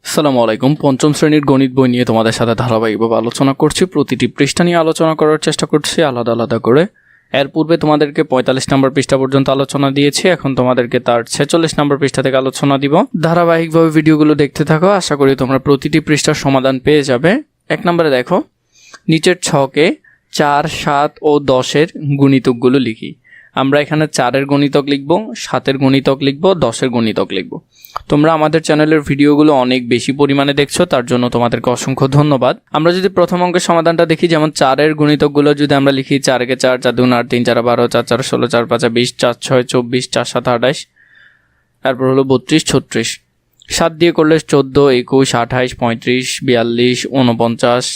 আসসালামু আলাইকুম। পঞ্চম শ্রেণীর গণিত বই নিয়ে তোমাদের সাথে ধারাবাহিকভাবে আলোচনা করছি। প্রতিটি পৃষ্ঠা নিয়ে আলোচনা করার চেষ্টা করছি আলাদা আলাদা করে। এর পূর্বে তোমাদেরকে ৪৫ নম্বর পৃষ্ঠা পর্যন্ত আলোচনা দিয়েছি, এখন তোমাদেরকে তার ৪৬ নম্বর পৃষ্ঠা থেকে আলোচনা দিব। ধারাবাহিকভাবে ভিডিওগুলো দেখতে থাকো, আশা করি তোমরা প্রতিটি পৃষ্ঠার সমাধান পেয়ে যাবে। ১ নম্বরে দেখো, নিচের ছকে ৪, ৭ ও ১০-এর গুণিতকগুলো লিখি। আমরা এখানে ৪-এর গণিতক লিখব, ৭-এর গণিতক লিখব, ১০-এর গণিতক লিখব। তোমরা আমাদের চ্যানেলের ভিডিওগুলো অনেক বেশি পরিমাণে দেখছো, তার জন্য তোমাদেরকে অসংখ্য ধন্যবাদ। আমরা যদি প্রথম অঙ্কের সমাধানটা দেখি, যেমন ৪-এর গণিতকগুলো যদি আমরা লিখি, ৪-কে ৪, ৪ দুগুণ ৮, ৩ ৪ ১২, ৪ ৪ ১৬, ৪ ৫ ২০, ৪ ৬ ২৪, ৪ ৭ ২৮, তারপর হলো ৩২ ৩৬। ৭ দিয়ে করলে ১৪, ২১, ২৮, ৩৫, ৪২, ৪৯,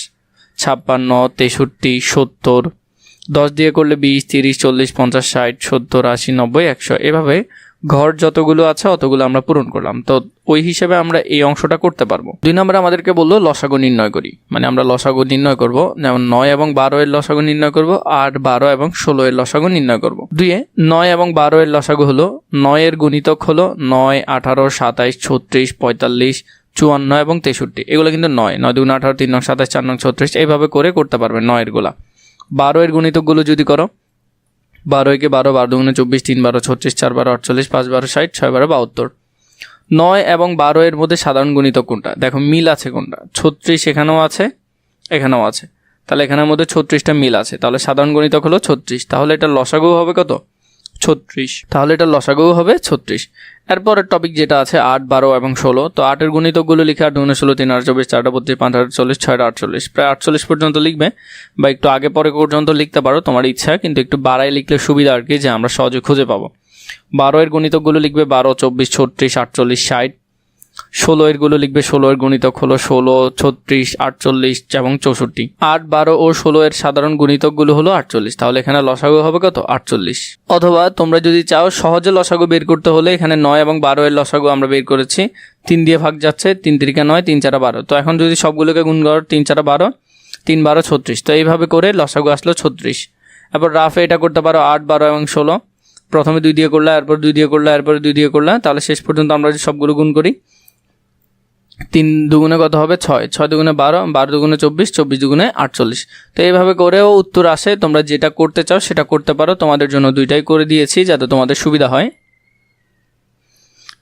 ৫৬, ৬৩, ৭০। ১০ দিয়ে করলে ২০, ৩০, ৪০, ৫০, ৬০, ৭০, ৮০, ৯০, ১০০। এভাবে ঘর যতগুলো আছে অতগুলো আমরা পূরণ করলাম। তো ওই হিসেবে আমরা এই অংশটা করতে পারবো। ২ নম্বরে আমাদেরকে বললো লসাগু নির্ণয় করি, মানে আমরা লসাগু নির্ণয় করব। যেমন ৯ এবং ১২ এর লসাগু নির্ণয় করব, ৮, ১২ এবং ১৬ এর লসাগু নির্ণয় করব। ২-এ ৯ এবং ১২ এর লসাগু হলো, ৯ এর গুণিতক হলো ৯, ১৮, ২৭, ৩৬, ৪৫, ৫৪ এবং ৬৩। এগুলো কিন্তু ৯, ৯ দুগুণ ১৮, ৩ নং ২৭, ৪ নং ৩৬, এইভাবে করে করতে পারবেন ৯ এর গুলা। ১২ এর গুণিতকগুলো যদি করো, ১২-কে ১২, ১২ দুগুণে ২৪, ৩ ১২ ৩৬, ৪ ১২ ৪৮, ৫ ১২ ৬০, ৬ ১২ ৭২। ৯ এবং ১২ এর মধ্যে সাধারণ গুণিতক কোনটা? দেখো মিল আছে কোনটা? ৩৬ এখানেও আছে, এখানেও আছে, তাহলে এখানের মধ্যে ৩৬টা মিল আছে, তাহলে সাধারণ গুণিতক হলো ৩৬। তাহলে এটা লসাগু হবে কত? ৩৬। তাহলে এটা লসাগু হবে ৩৬। এরপরের টপিক যেটা আছে ৮, ১২ এবং ১৬। তো ৮-এর গুণিতকগুলো লিখে, ৮ দুগুণে ১৬, ৩ ৮ ২৪, ৪ ৩২, ৫ ৮ ৪০, ৬ ৪৮, প্রায় ৪৮ পর্যন্ত লিখবে, বা একটু আগে পরে পর্যন্ত লিখতে পারো, তোমার ইচ্ছা, কিন্তু একটু বাড়াই লিখলে সুবিধা আর কি, যে আমরা সহজে খুঁজে পাবো। ১২-এর গুণিতকগুলো লিখবে ১২, ২৪, ৩৬, ৪৮, ৬০। ১৬-এর গুলো লিখবে, ১৬-এর গুণিতক হলো ১৬, ৩৬, ৪৮ এবং ৬৪। ৮, ১২ ও ১৬-এর সাধারণ গুণিতকগুলো হলো ৪৮। তাহলে এখানে লসাগু হবে কত? ৪৮। অথবা তোমরা যদি চাও সহজে লসাগু বের করতে হলে, এখানে ৯ এবং ১২ এর লসাগু আমরা বের করেছি, ৩ দিয়ে ভাগ যাচ্ছে, ৩ ৩কা ৯, ৩ ৪ ১২। তো এখন যদি সবগুলোকে গুণ করো, ৩ ৪ ১২, ৩ ১২ ৩৬। তো এইভাবে করে লসাগু আসলো ৩৬। এরপর রাফে এটা করতে পারো, ৮, ১২ এবং ১৬। প্রথমে ২ দিয়ে করলা, এরপর 2 দিয়ে করলা, এরপরে 2 দিয়ে করলা, তাহলে শেষ পর্যন্ত আমরা যদি সবগুলো গুণ করি, ৩ দুগুণে কত হবে? ৬, ৬ দুগুণে ১২, ১২ দুগুণে ২৪, ২৪ দুগুণে ৪৮। তো এইভাবে করেও উত্তর আসে। তোমরা যেটা করতে চাও সেটা করতে পারো, তোমাদের জন্য দুইটাই করে দিয়েছি যাতে তোমাদের সুবিধা হয়।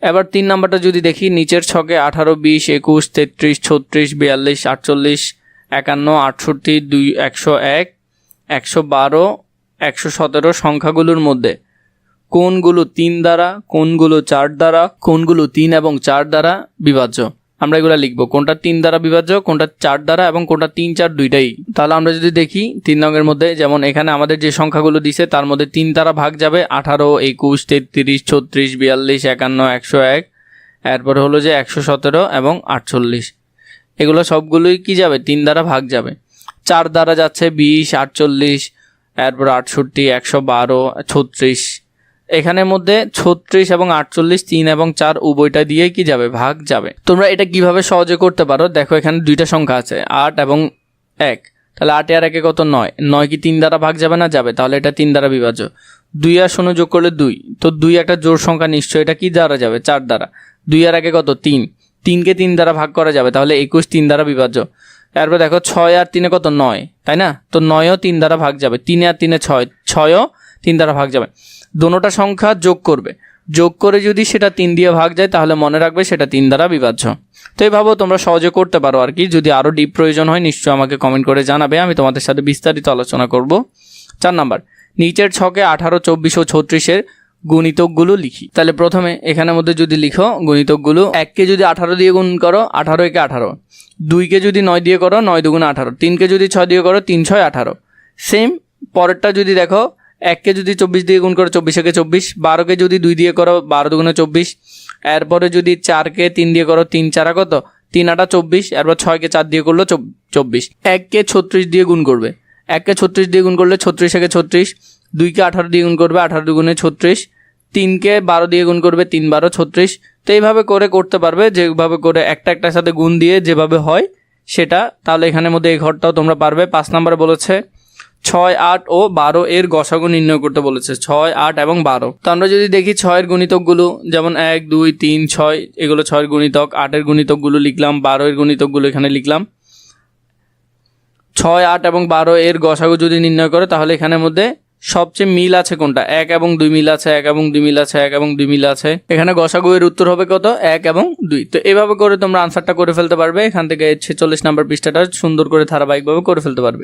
এবার ৩ নাম্বারটা যদি দেখি, নিচের ছকে ১৮, ২০, ২১, ৩৩, ৩৬, ৪২, ৪৮, ৫১, ৬৮, ১০১, ১১২, ১১৭ সংখ্যাগুলোর মধ্যে কোনগুলো ৩ দ্বারা, কোনগুলো ৪ দ্বারা, কোনগুলো ৩ এবং ৪ দ্বারা বিভাজ্য, আমরা এগুলো লিখবো। কোনটা ৩ দ্বারা বিভাজ্য, কোনটা ৪ দ্বারা, এবং কোনটা ৩, ৪ দুইটাই। তাহলে আমরা যদি দেখি ৩ নংয়ের মধ্যে, যেমন এখানে আমাদের যে সংখ্যাগুলো দিছে তার মধ্যে ৩ দ্বারা ভাগ যাবে ১৮, ২১, ৩৩, ৩৬, ৪২, ৫১, ১০১, এরপর হলো যে ১১৭ এবং ৪৮। এগুলো সবগুলোই কি যাবে? ৩ দ্বারা ভাগ যাবে। ৪ দ্বারা যাচ্ছে ২০, ৪৮, এরপর ৬৮, ১১২, ৩৬। এখানের মধ্যে ৩৬ এবং ৪৮, ৩ এবং ৪ উভয়টা দিয়ে কি যাবে? ভাগ যাবে। তোমরা এটা কিভাবে সহজে করতে পারো, দেখো এখানে দুইটা সংখ্যা আছে, ৮ এবং ১। তাহলে ৮ আর ১ কত? ৯। ৯ কি ৩ দ্বারা ভাগ যাবে না? যাবে। তাহলে এটা ৩ দ্বারা বিভাজ্য। ২ আর ০ যোগ করলে ২, তো ২ একটা জোড় সংখ্যা, নিশ্চয়ই এটা কি দ্বারা যাবে? ৪ দ্বারা। ২ আর ১ কত? ৩। ৩কে ৩ দ্বারা ভাগ করা যাবে, তাহলে ২১ ৩ দ্বারা বিভাজ্য। এরপর দেখো ৬ আর ৩ কত? ৯, তাই না? তো ৯ও ৩ দ্বারা ভাগ যাবে। ৩ আর ৩ ৬, ৬ও ৩ দ্বারা ভাগ যাবে। দোনোটা সংখ্যা যোগ করবে, যোগ করে যদি সেটা ৩ দিয়ে ভাগ যায় তাহলে মনে রাখবে সেটা ৩ দ্বারা বিভাজ্য। তো এইভাবেও তোমরা সহজে করতে পারো আর কি। যদি আরও ডিপ প্রয়োজন হয় নিশ্চয়ই আমাকে কমেন্ট করে জানাবে, আমি তোমাদের সাথে বিস্তারিত আলোচনা করব। ৪ নাম্বার, নিচের ছকে ১৮, ২৪ ও ৩৬-এর গুণিতকগুলো লিখি। তাহলে প্রথমে এখানের মধ্যে যদি লিখো গুণিতকগুলো, ১কে যদি ১৮ দিয়ে গুণ করো, ১৮ একে ১৮। ২কে যদি ৯ দিয়ে করো, ৯ দুগুণে ১৮। 3কে যদি ৬ দিয়ে করো, ৩ ৬ ১৮। সেম পরেরটা যদি দেখো, ১কে যদি ২৪ দিয়ে গুণ করো, ২৪ একে ২৪। ১২কে যদি ২ দিয়ে করো, ১২ দুগুণে ২৪। এরপরে যদি ৪কে ৩ দিয়ে করো, ৩ ৪ কত? ৩ ৮ ২৪। এরপর ৬কে ৪ দিয়ে করলো ২৪। ১কে ৩৬ দিয়ে গুণ করবে, ১কে ৩৬ দিয়ে গুণ করলে ৩৬ একে ৩৬। ২কে ১৮ দিয়ে গুণ করবে, ১৮ দুগুণে ৩৬। ৩কে ১২ দিয়ে গুণ করবে, ৩ ১২ ৩৬। তো এইভাবে করে করতে পারবে, যেভাবে করে একটা একটার সাথে গুণ দিয়ে যেভাবে হয় সেটা। তাহলে এখানের মধ্যে এই ঘরটাও তোমরা পারবে। ৫ নম্বরে বলেছে 6, 8 ও 12 এর গসাগু নির্ণয় করতে বলেছে। 6, 8 এবং 12। তো আমরা যদি দেখি 6-এর গুণিতকগুলো, যেমন 1, 2, 3, 6 এগুলো 6-এর গুণিতক, 8-এর গুণিতকগুলো লিখলাম, 12-এর গুণিতকগুলো এখানে লিখলাম। 6, 8 এবং 12 এর গসাগু যদি নির্ণয় করে তাহলে এখানের মধ্যে সবচেয়ে মিল আছে কোনটা? 1 এবং 2 মিল আছে, 1 এবং 2 মিল আছে, 1 এবং 2 মিল আছে। এখানে গসাগু এর উত্তর হবে কত? 1 এবং 2। তো এভাবে করে তোমরা আনসারটা করে ফেলতে পারবে। এখান থেকে 46 নাম্বার পৃষ্ঠাটা সুন্দর করে ধারাবাহিকভাবে করে ফেলতে পারবে।